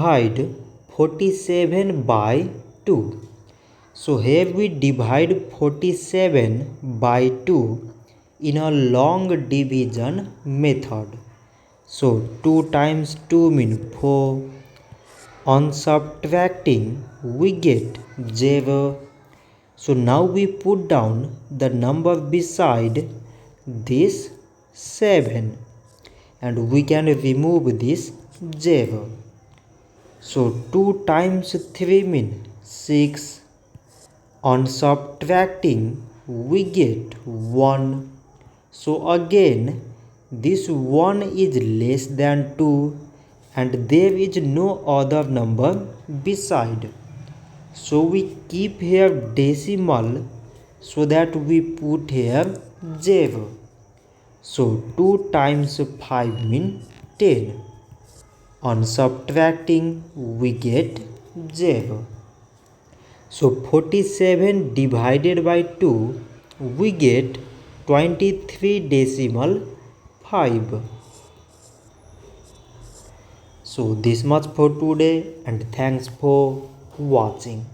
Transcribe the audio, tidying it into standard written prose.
divide 47 by 2. So here we divide 47 by 2 in a long division method. So 2 times 2 means 4. On subtracting we get 0. So now we put down the number beside this 7 and we can remove this 0. So 2 times 3 means 6. On subtracting we get 1. So again this 1 is less than 2 and there is no other number beside. So we keep here decimal so that we put here 0. So 2 times 5 means 10. On subtracting we get 0. So 47 divided by 2 we get 23.5. So this much for today and thanks for watching.